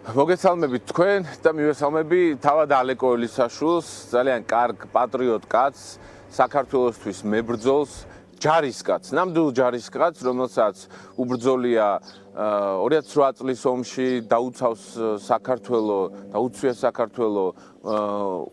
მოგესალმებით თქვენ და მივესალმები თავად ალეკო ელისაშვილს, ძალიან კარგ პატრიოტ კაცს, საქართველოსთვის მებრძოლს, ჯარისკაცს, ნამდვილ ჯარისკაცს, რომელსაც უბრძოლია 2008 წლის ომში დაუცავს საქართველო, დაუცვია საქართველო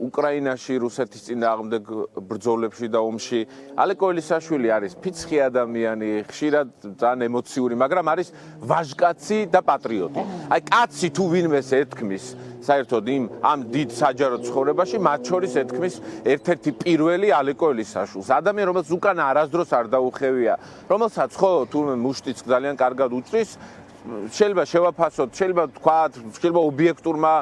უკრაინაში რუსეთის წინააღმდეგ ბრძოლებში და ომში. ალეკო ელისაშვილი არის ფიცხი ადამიანი, ხშირად ძალიან ემოციური, მაგრამ არის ვაჟკაცი და პატრიოტი. აი კაცი თუ ვინმეს ეთქმის საერთოდ ამ დიდ საჯარო ცხოვრებაში, მათ შორის ეთქმის ერთ-ერთი პირველი ალეკო ელისაშვილს. ადამიანი, რომელსაც უკანა არასდროს არ დაუხევია, რომელსაც ხო თურმე მუშტიც ძალიან კარგად უწრის, შეიძლება შევაფასოთ, შეიძლება თქვათ, შეიძლება ობიექტურმა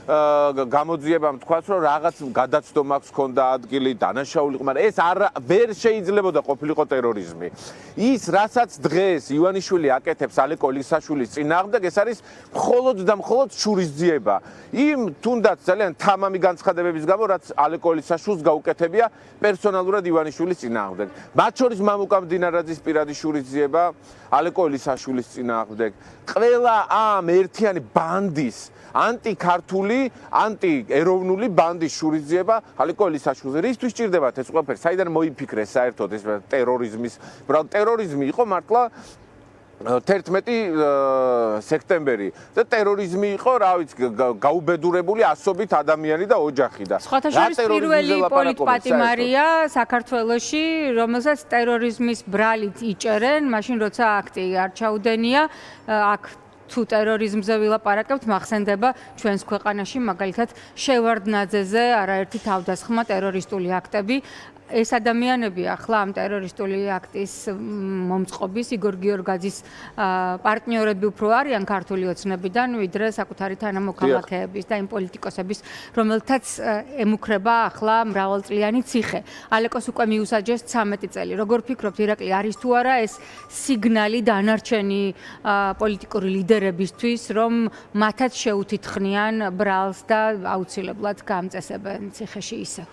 გამოძიებამ თქვათ, რომ რაღაც გადაცდომა ჰქონდა ადგილი, დანაშაული, მაგრამ ეს ვერ შეიძლებოდა ყოფილიყო ტერორიზმი. ის, რასაც დღეს ივანიშვილი აკეთებს ალეკო ელისაშვილის წინააღმდეგ, ეს არის მხოლოდ და მხოლოდ შურისძიება. იმ თუნდაც ძალიან თამამი განცხადებების გამო, რაც ალეკო ელისაშვილს გაუკეთებია პერსონალურად ივანიშვილის წინააღმდეგ. მათ შორის მამუკა მდინარაძის პირადი შურისძიება ალეკო ელისაშვილის წინააღმდეგ. ყველა ამ ერთიანი ბანდის ანტიქართული, ანტიეროვნული ბანდის შურისძიება ალეკო ელისაშვილზე. რისთვის სჭირდებათ ეს ყველაფერი? საიდან მოიფიქრეს საერთოდ ეს ტერორიზმის? უბრალოდ ტერორიზმი იყო მართლა 11 სექტემბერი და ტერორიზმი იყო, რა ვიცი, გაუბედურებული ასობით ადამიანი და ოჯახი და სხვათა შორის პირველი პოლიტპატიმარია საქართველოში, რომელსაც ტერორიზმის ბრალით იჭერენ, მაშინ როცა აქტი არ ჩაუდენია, აქ თუ ტერორიზმზე ვილაპარაკებთ, მახსენდება ჩვენს ქვეყანაში მაგალითად შევარდნაძეზე არაერთი თავდასხმა ტერორისტული აქტები. ეს ადამიანები ახლა ამ ტერორისტული აქტის მომწყობის იგორ გიორგაძის პარტნიორები უფრო არიან ქართული ოცნებიდან, ვიდრე საკუთარი თანამოქალაქეების და იმ პოლიტიკოსების, რომელთაც ემუქრება ახლა მრავალწლიანი ციხე. ალეკოს უკვე მიუსაჯეს 13 წელი. როგორ ფიქრობთ, ირაკლი, არის თუ არა ეს სიგნალი დანარჩენი პოლიტიკური ლიდერებისთვის, რომ მათაც შეუთითხნიან ბრალს და აუცილებლად გაამწესებენ ციხეში ისევ?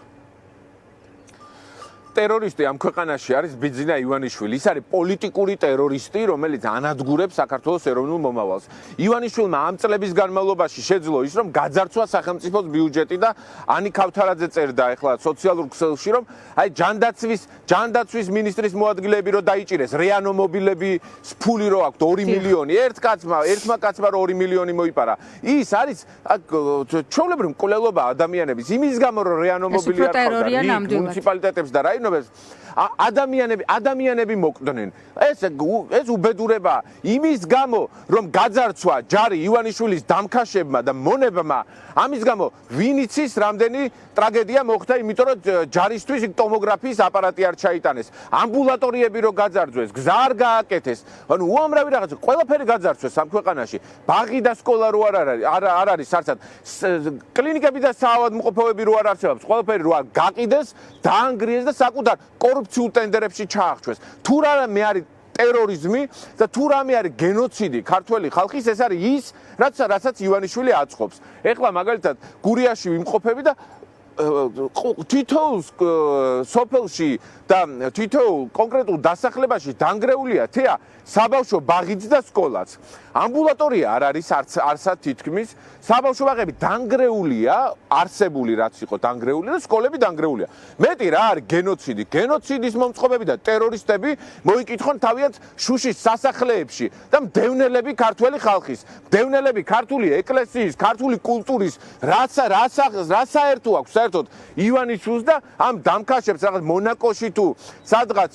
ტერორისტი ამ ქვეყანაში არის ბიძინა ივანიშვილი. ის არის პოლიტიკური ტერორისტი, რომელიც ანადგურებს საქართველოს ეროვნულ მომავალს. ივანიშვილმა ამ წლების განმავლობაში შეძლო ის, რომ გაძარცვა სახელმწიფოს ბიუჯეტი და ანი ქავთარაძე წერდა ახლა სოციალურ ქსელში, რომ აი ჯანდაცვის მინისტრის მოადგილეები რო დაიჭირეს, რეანო მობილების ფული რო აქვთ 2 მილიონი, ერთმა კაცმა რო 2 მილიონი მოიპარა. ის არის ჩვეულებრივი მკვლელობა ადამიანების. იმის გამო რომ რეანო მობილი არ ხავდა მუნიციპალიტეტებს და ადამიანები მოკვდნენ. ეს უბედურება იმის გამო, რომ გაძარცვა ჯარი ივანიშვილის დამქაშებმა და მონებმა, ამის გამო ვინ იცის რამდენი ტრაგედია მოხდა, იმიტომ რომ ჯარისთვის ტომოგრაფიის აპარატი არ ჩაიტანეს. ამბულატორიები რო გაძარცვეს, გზა არ გააკეთეს. ანუ უამრავი რაღაცა, ყველაფერი გაძარცვეს ამ ქვეყანაში. ბაღი და სკოლა რო არ არის სარცად. კლინიკები და საავადმყოფოები რო არ არსებობს, ყველაფერი რო არ გაყიდეს, დაანგრიეს და საკუთარ კორუფციულ ტენდერებში ჩაახშვეს. თუ რამე არის ტერორიზმი და თუ რამე არის გენოციდი ქართველი ხალხის, ეს არის ის, რასაც ივანიშვილი აწყობს. ეხლა მაგალითად გურიაში ვიმყოფები და თითოეულ სოფელში და თითოეულ კონკრეტულ დასახლებაში დანგრეულია თეა საბავშვო ბაღიც და სკოლაც. ამბულატორია არ არის არცად თითქმის. საბავშვო ბაღები დანგრეულია, არსებული რაც იყო დანგრეული და სკოლები დანგრეულია. მეტი რა არის გენოციდი? გენოციდის მომწყობები და ტერორისტები მოიკითხონ თავიანთ შუშის სასახლეებში და მდევნელები ქართველი ხალხის, მდევნელები ქართული ეკლესიის, ქართული კულტურის, რა საერთო აქვს საერთოდ ივანიშვილს და ამ დამქაშებს რაღაც მონაკოში თუ სადღაც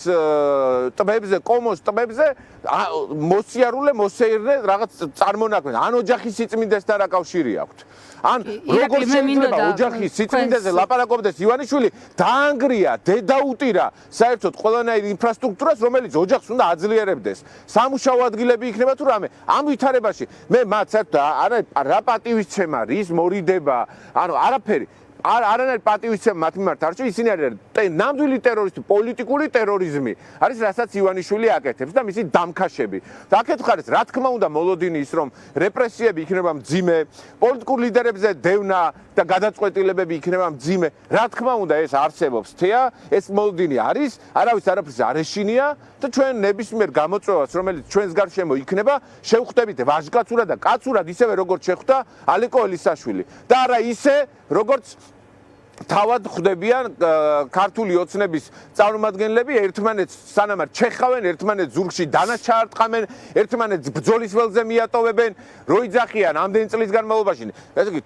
ტბებზე, კომოს ტბებზე მოსიარულე, მოსეირნე რაღაც წარმონაქმნეს. ან ოჯახის სიწმინდესთან რა კავშირი აქვთ? ან როგორ შეიძლება ოჯახის სიწმინდეზე ლაპარაკობდეს ივანიშვილი, დაანგრია, დედაუტირა საერთოდ ყველანაირ ინფრასტრუქტურას, რომელიც ოჯახს უნდა აძლიერებდეს. სამუშაო ადგილები იქნება თუ რამე. ამ ვითარებაში მე მათ საერთოდ რა პატივისცემა, რის მორიდება, ანუ არაფერი. არანაირ პატივისცემა მათ მიმართ არ შეიქმნა, ისინი არიან ნამდვილი ტერორისტი, პოლიტიკური ტერორიზმი. არის რასაც ივანიშვილი აკეთებს და მისი დამქაშები. და აქეთ ხარეს, რა თქმა უნდა, მოლოდინი ის რომ რეპრესიები იქნება მძიმე, პოლიტიკურ ლიდერებზე დევნა და გადაწყვეტილებები იქნება მძიმე. რა თქმა უნდა, ეს არსებობს. თეა, ეს მოლოდინი არის, არავის არაფერს არ ეშინია და ჩვენ ნებისმიერ გამოწვევას, რომელიც ჩვენს გარშემო იქნება, შევხვდებით ვაჟკაცურად და კაცურად, ისევე როგორც შეხვდა ალეკო ელისაშვილი. და არა ისე, როგორც თავად ხვდებიან ქართული ოცნების წარმომადგენლები ერთმანეთს სანამ ჩეხავენ, ერთმანეთს ზურგში დანაჩაარტყამენ, ერთმანეთს ბრძოლის ველზე მიატოვებენ, რო იძახიან ამდენი წლის განმავლობაში. ესე იგი,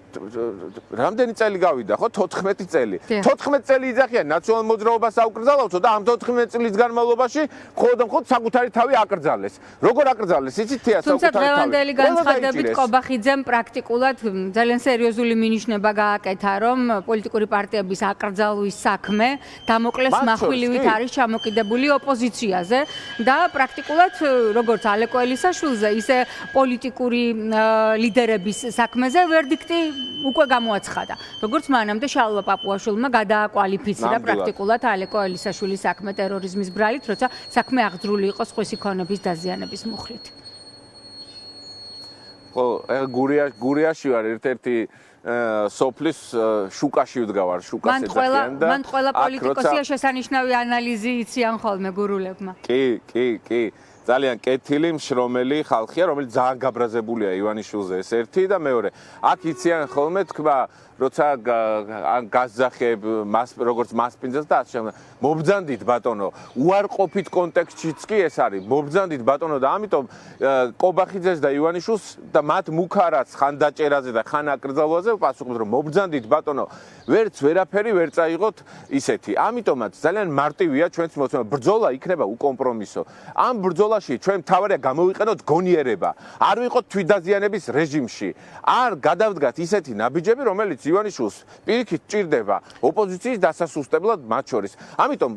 რამდენი წელი გავიდა, ხო? 14 წელი. 14 წელი იძახიან ნაციონალურ მოძრაობას აუკრძალავთო და ამ 14 წლის განმავლობაში მხოლოდ საკუთარი თავი აკრძალეს. როგორ აკრძალეს? იცით თეა საკუთარი თავი. თუმცა დღევანდელი განცხადებით კობახიძემ პრაქტიკულად ძალიან სერიოზული მინიშნება გააკეთა, რომ პოლიტიკური პარტიების აკრძალვის საქმე დამოკლეს מחვილივით არის ჩამოკიდებული ოპოზიციაზე და პრაქტიკულად როგორც ალეკო ელისაშვილზე, ისე პოლიტიკური ლიდერების საქმეზე ვერდიქტი უკვე გამოაცხადა. როგორც მანამდე შალვა პაპუაშვილმა გადააკვალიფიცირა პრაქტიკულად ალეკო ელისაშვილის საქმე ტერორიზმის ბრალით, როცა საქმე აღძრული იყო სხვისი ქონების დაზიანების მუხლით. ხო, გურიაში ვარ ერთ-ერთი სოფლის შუკაში ვდგავარ, შუკას ეძახიან და მან ყველა პოლიტიკოსია შესანიშნავი ანალიზი იციან ხოლმე გურულებმა. კი. ძალიან კეთილი, მშრომელი ხალხია, რომელიც ძალიან გაბრაზებულია ივანიშვილზე, ეს ერთი და მეორე. აქ იციან ხოლმე თქვა, როცა გაზახებ მას როგორც მასპინძელს და ასე შემდეგ. მობრძანდით ბატონო, უარყოფით კონტექსტშიც კი ეს არის. მობრძანდით ბატონო და ამიტომ კობახიძეს და ივანიშვილს და მათ მუქარაც ხან დაჭერაზე და ხან აკრძალვაზე პასუხობთ, რომ მობრძანდით ბატონო, ვერაფერი ვერ წაიღოთ ისეთი. ამიტომაც ძალიან მარტივია ჩვენს მოწმობა. ბრძოლა იქნება უკომპრომისო. ამ ბრძოლაში ჩვენ მთავარია გამოვიყენოთ გონიერება. არ ვიყოთ თვითდაზიანების რეჟიმში. არ გადავდგათ ისეთი ნაბიჯები, რომელიც ივანიშვილს პირიქით ჭირდება ოპოზიციის დასასუსტებლად მათ შორის. ამიტომ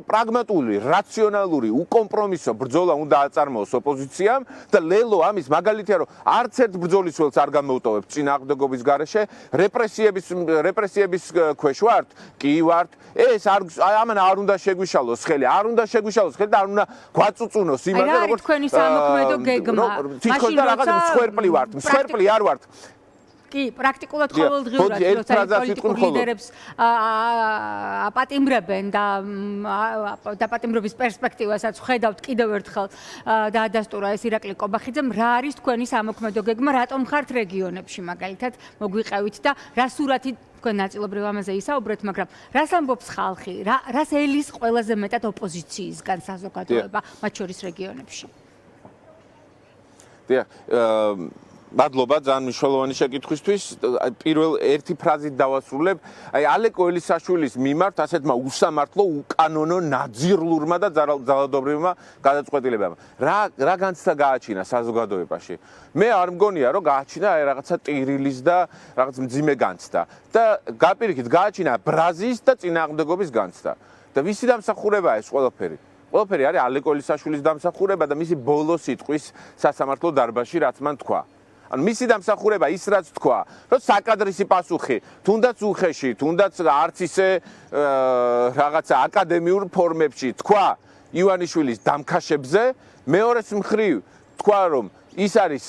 პრაგმატული, რაციონალური, უკომპრომისო ბრძოლა უნდა აწარმოოს ოპოზიციამ და ლელო ამის მაგალითია, რომ არც ერთ ბრძოლის ველს არ გამოუტოვებ წინააღმდეგობის გარეშე, რეპრესიების ქვეშ ვართ, კი ვართ. ეს ამან არ უნდა შეგვიშალოს ხელი, არ უნდა შეგვიშალოს ხელი და არ უნდა გვაწუწუნოს იმაზე, როგორც თქვენი სამოქმედო გეგმა. მაშინ რაღაც მსხვერპლი ვართ, მსხვერპლი არ ვართ. კი, პრაქტიკულად ყოველდღიურად როცა პოლიტიკურ ლიდერებს აპატიმრებენ და დაპატიმრების პერსპექტივასაც ხედავთ კიდევ ერთხელ დაადასტურა ეს ირაკლი კობახიძემ, რა არის თქვენი სამოქმედო გეგმა, რატომ ხართ რეგიონებში მაგალითად მოგვიყევით და რა სურათი თქვენ ნაწილობრივ ამაზე ისაუბრეთ, მაგრამ რას ამბობს ხალხი, რას ელის ყველაზე მეტად ოპოზიციისგან საზოგადოება, მათ შორის რეგიონებში? დიახ, მადლობა ძალიან მნიშვნელოვანი შეკითხვისთვის. პირველ ერთი ფრაზით დავასრულებ. აი ალეკო ელისაშვილის მიმართ ასეთმა უსამართლო, უკანონო, ნაძირულმა და ძალადობრივმა გადაწყვეტილებამ. რა განცდა გააჩინა საზოგადოებაში? მე არ მგონია, რომ გააჩინა აი რაღაცა ტირილის და რაღაც მძიმე განცდა. და გაპირიქით გააჩინა ბრაზის და წინააღმდეგობის განცდა. და ვისი დამსახურებაა ეს ყველაფერი? ყველაფერი არის ალეკო ელისაშვილის დამსახურება და მისი ბოლო სიტყვის სასამართლო დარბაზში, რაც მან თქვა. ანუ მისი დამსახურება ის რაც თქვა, რომ საკადრისი პასუხი, თუნდაც უხეში, თუნდაც არც ისე რაღაცა აკადემიურ ფორმებში თქვა ივანიშვილის დამქაშებზე, მეორეს მხრივ თქვა, რომ ის არის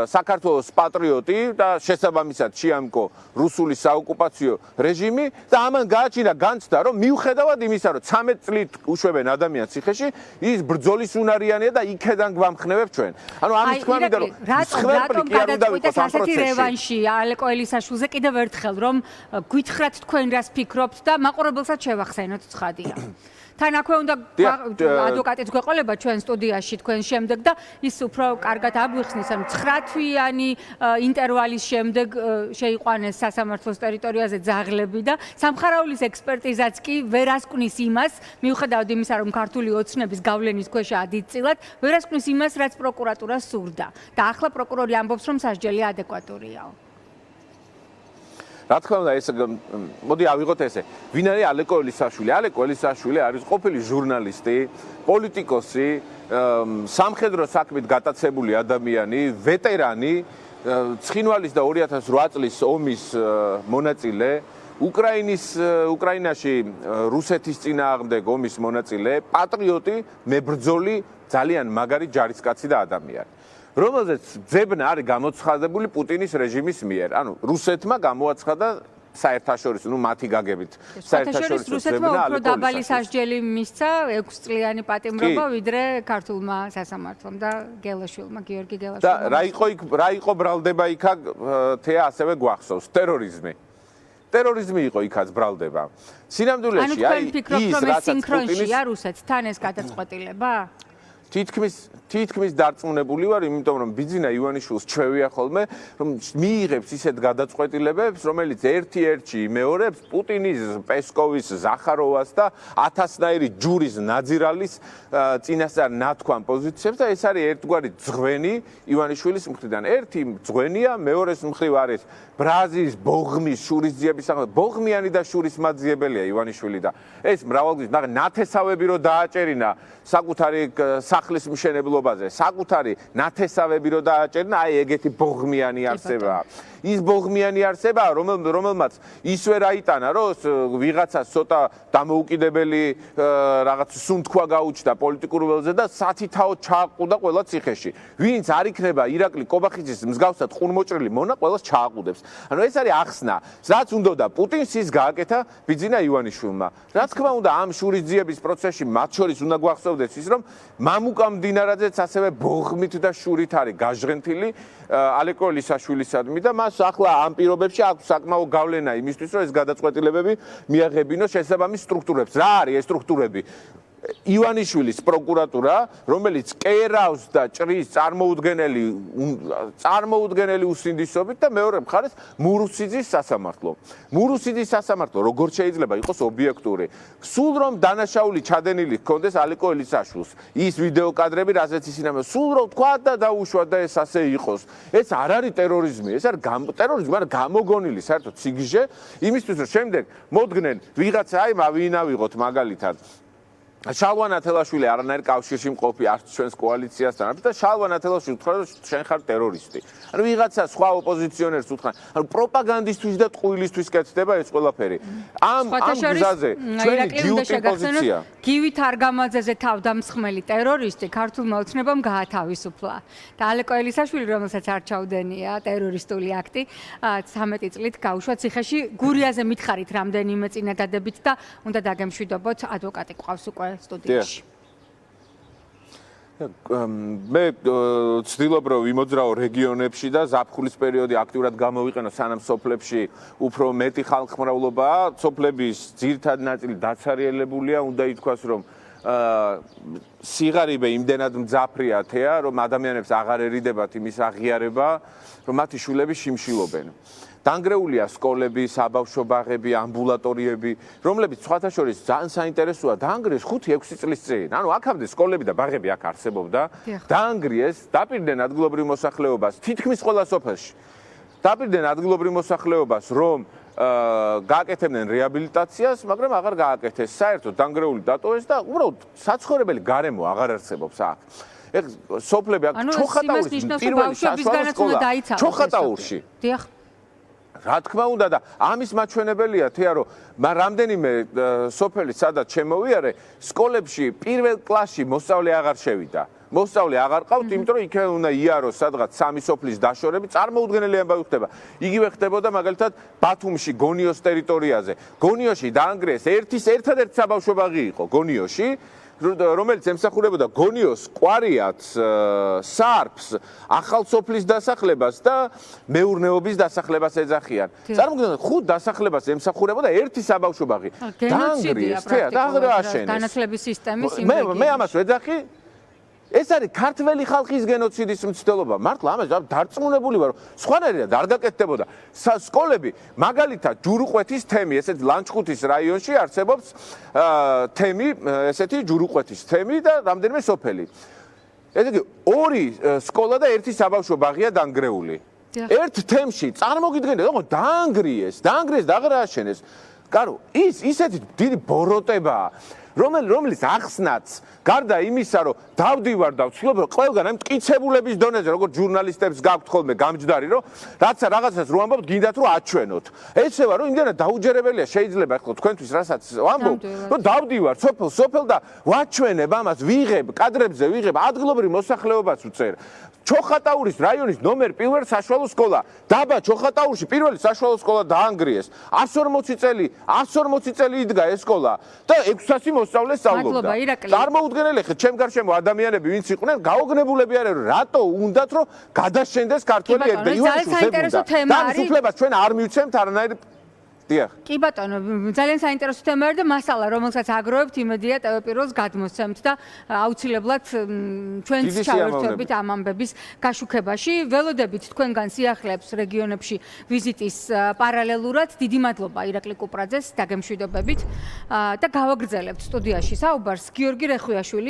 საქართველოს პატრიოტი და შესაბამისად შეამკო რუსული საოკუპაციო რეჟიმი და ამან გააჩინა განცდა, რომ მიუხედავად იმისა, რომ 13 წლით უშვებენ ადამიანს ციხეში, ის ბრძოლის უნარიანია და იქედან გვამხნევებ ჩვენ. ანუ ამის თქმა მინდა, რომ რატომ გადაწყვიტეს ასეთი რევანში ალეკო ელისაშვილზე კიდევ ერთხელ, რომ გვითხრათ თქვენ რას ფიქრობთ და მაყურებელსაც შევახსენოთ ცხადია. თან აქვე უნდა ადვოკატიც გვეყოლება ჩვენ სტუდიაში თქვენ შემდეგ და ის უფრო კარგად აგვიხსნის, რომ 9 თვიანი ინტერვალის შემდეგ შეიყვანეს სასამართლოს ტერიტორიაზე ძაღლები და სამხარაულის ექსპერტიზაც კი ვერ ასკვნის იმას, მიუხედავად იმისა, რომ ქართული ოცნების გავლენის ქვეშაა დიდწილად, ვერ ასკვნის იმას, რაც პროკურატურა სურდა. და ახლა პროკურორი ამბობს, რომ სასჯელი ადეკვატურიაო. რა თქმა უნდა, ეს მოდი ავიღოთ ესე. ვინ არის ალეკო ელისაშვილი? ალეკო ელისაშვილი არის ყოფილი ჟურნალისტი, პოლიტიკოსი, სამხედრო საქმით გატაცებული ადამიანი, ვეტერანი, ცხინვალის და 2008 წლის ომის მონაწილე უკრაინაში რუსეთის წინააღმდეგ ომის მონაწილე, პატრიოტი, მებრძოლი, ძალიან მაგარი ჯარისკაცი და ადამიანი. რომელზეც ძებნა არის გამოცხადებული პუტინის რეჟიმის მიერ. ანუ რუსეთმა გამოაცხადა საერთაშორისო, მათი გაგებით საერთაშორისო რუსეთმა უფრო დაბალი სასჯელი მისცა 6 წლიანი პატიმრობა, ვიდრე ქართულმა სასამართლომ და გელაშვილმა, გიორგი გელაშვილმა. და რა იყო ბრალდება იქა თეა ასევე გვახსოვს, ტერორიზმი. ტერორიზმი იყო იქაც ბრალდება. სინამდვილეში აი ის რაც სინქრონშია რუსეთთან ეს გადაწყვეტილება? თითქმის დარწმუნებული ვარ, იმიტომ რომ ბიძინა ივანიშვილს ჩვევია ხოლმე, რომ მიიღებს ისეთ გადაწყვეტილებებს, რომელიც ერთ-ერთში იმეორებს პუტინის, პესკოვის, ზახაროვას და 1000-ნაირი ჯურის ნაძირალის წინასწარ ნათქვამ პოზიციებს და ეს არის ერთგვარი ძღვენი ივანიშვილის მხრიდან. ერთი ძღვენია, მეორეს მხრივ არის ბრაზილის ბოღმის შურისძიების სახელმწიფო, ბოღმიანი და შურისმაძიებელია ივანიშვილი და ეს მრავალგზის, მაგრამ ნათესავები რო დააჭერინა საკუთარი სახლის მშენებლობაზე, საკუთარი ნათესავები რო დააჭერინა, აი ეგეთი ბოღმიანი არსებაა. ის ბოღმიანი არსებაა, რომელმაც ისვე რაიტანა, რომ ვიღაცას ცოტა დამოუკიდებელი რაღაც სუნთქვა გაუჩნდა პოლიტიკურ ველზე და სათითაოდ ჩააყუდა ყველა ციხეში. ვინც არ იქნება ირაკლი კობახიძის მსგავსად ყურმოჭრილი მონა, ყველას ჩააყუდებს. ანუ ეს არის ახსნა, რაც უნდა პუტინს ის გააკეთა ბიძინა ივანიშვილმა. რა თქმა უნდა, ამ შურისძიების პროცესში მათ შორის უნდა გვახსოვდეს ის, რომ მამუკა მდინარაძეც ასევე ბოღმით და შურით არის გაჟღენთილი ალეკო ლისაშვილისადმი და მას ახლა ამ პირობებში აქვს საკმაო გავლენა იმისთვის, რომ ეს გადაწყვეტილებები მიაღებინოს შესაბამის სტრუქტურებს. რა არის ეს სტრუქტურები? ივანიშვილის პროკურატურა, რომელიც კერავს და ჭრის წარმოუდგენელი უსინდისობით და მეორე მხარეს მურუსიძის სასამართლო. მურუსიძის სასამართლო როგორც შეიძლება იყოს ობიექტური. სულ რომ დანაშაული ჩადენილი ჰქონდეს ალეკო ელისაშვილს. ის ვიდეო კადრები, რასაც ისინი სულ რომ თქვა და დაუშვა და ეს ასე იყოს. ეს არ არის ტერორიზმი, ეს არის ტერორიზმი, მაგრამ გამოგონილი საერთოდ სიგიჟე იმისთვის, რომ შემდეგ მოდგნენ ვიღაცა აი ვინ ავიღოთ მაგალითად შალვან ათელაშვილი არანაირ კავშირში მყოფი არც ჩვენს კოალიციასთან არის და შალვან ათელაშვილი უთხრა რომ შენ ხარ ტერორისტი. ანუ ვიღაცა სხვა ოპოზიციონერს უთხრა, ანუ პროპაგანდისტვის და ტყუილისთვის კეთდება ეს ყველაფერი. ამ გზაზე ჩვენი ჯიუტი პოზიცია. გივით არგამაძეზე თავდამსხმელი ტერორისტი ქართულმა ოცნებამ გაათავისუფლა. და ალეკო ელისაშვილი, რომელსაც არ ჩაუდენია ტერორისტული აქტი, 13 წლით გაუშვა ციხეში. გურიაზე მითხარით რამდენიმე წინადადებით და უნდა დაგემშვიდობოთ, ადვოკატი ყავს უკვე სტუდიაში. მე ვცდილობ რომ ვიმოძრაო რეგიონებში და ზაფხულის პერიოდი აქტიურად გამოვიყენო, სანამ სოფლებში უფრო მეტი ხალხმრავლობაა. სოფლების ძირითადი ნაწილი დაცარიელებულია, უნდა ითქვას რომ სიღარიბე იმდენად მძაფრია თეა, რომ ადამიანებს აღარ ერიდებათ იმის აღიარება, რომ მათი შვილები შიმშილობენ. დანგრეულია სკოლები, საბავშვო ბაღები, ამბულატორიები, რომლებიც სხვათა შორის ძალიან საინტერესოა, დაანგრიეს 5-6 წლის წინ. ანუ აქამდე სკოლები და ბაღები აქ არსებობდა, დაანგრიეს, დაპირდნენ ადგილობრივ მოსახლეობას, თითქმის ყველა სოფელში. დაპირდნენ ადგილობრივ მოსახლეობას, რომ გააკეთებდნენ რეაბილიტაციას, მაგრამ აღარ გააკეთეს. საერთოდ დანგრეული დატოვეს და უბრალოდ საცხოვრებელი გარემო აღარ არსებობს აქ. ეხ სოფლები აქ ჩოხატაურის პირველი საშუალო სკოლა ჩოხატაურში. დიახ. რა თქმა უნდა და ამის მაჩვენებელია თეა რომ რამდენიმე სოფელი სადაც შემოვიარე, სკოლებში პირველ კლასში მოსწავლე აღარ შევიდა. მოსწავლე აღარ ყავთ, იმიტომ რომ იქ უნდა იაროს სადღაც 3 სოფლის დაშორები, წარმოუდგენელი ამბავი ხდება. იგივე ხდებოდა მაგალითად ბათუმში, გონიოს ტერიტორიაზე. გონიოში დაანგრიეს ერთადერთი საბავშვო ბაღი იყო გონიოში, რომელიც ემსახურებოდა გონიოს, კვარიათს, სარფს, ახალსოფლის დასახლებას და მეურნეობის დასახლებას ეძახიან. წარმოიდგინეთ, 5 დასახლებას ემსახურებოდა ერთი საბავშვო ბაღი. დაანგრიეს თეა და აღარ ააშენეს. განათლების სისტემის იმ რეგიონში. მე ამას ვეძახი. ეს არის ქართველი ხალხის გენოციდის მცდელობა. მართლა ამას დარწმუნებული ვარ, სხვანაირად არ გაკეთდებოდა. სკოლები, მაგალითად, ჯურუყვეთის თემი, ესეთი ლანჩხუთის რაიონში არსებობს თემი, ესეთი ჯურუყვეთის თემი და რამდენიმე სოფელი. ესე იგი, 2 სკოლა და 1 საბავშვო ბაღია დანგრეული. ერთ თემში წარმოგიდგენთ, რომ დაანგრიეს და აღარ ააშენეს. კარო, ისეთი დიდი ბოროტებაა. რომლის ახსნაც გარდა იმისა, რომ დავდივარ და ვცდილობ ყველგან ამ მტკიცებულების დონეზე, როგორც ჟურნალისტებს გაქვთ ხოლმე გამჯდარი, რომ რაცა რაღაცას რო ამბობთ, გინდათ რომ აჩვენოთ. ესევა რომ იმდენად დაუჯერებელია შეიძლება ხო თქვენთვის რასაც ვამბობ, რომ დავდივარ სოფელ და ვაჩვენებ ამას, ვიღებ კადრებზე, ვიღებ ადგილობრივ მოსახლეობას ვწერ. ჩოხატაურის რაიონის ნომერ 1 საშუალო სკოლა. დაბა ჩოხატაურში პირველი საშუალო სკოლა დაანგრიეს. 140 წელი იდგა ეს სკოლა და 600 მოსწავლე სწავლობდა. წარმოუდგენელი ხე ჩემ გარშემო ადამიანები ვინც იყვნენ გაოგნებულები არიან რატო უნდათ რომ გადაშენდეს ქართველი ერდა. და უფლებას ჩვენ არ მივცემთ არანაირ კი ბატონო, ძალიან საინტერესო თემაა და მასალა, რომელსაც აგროვებთ, იმედია TV1-ს გადმოსცემთ და აუცილებლად ჩვენც ჩავერთვებით ამ ამბების გაშუქებაში. ველოდებით თქვენგან სიახლეებს რეგიონებში ვიზიტის პარალელურად. დიდი მადლობა ირაკლი კუპრაძეს დაგემშვიდობებით და გავაგრძელებთ სტუდიაში საუბარს გიორგი რეხვიაშვილი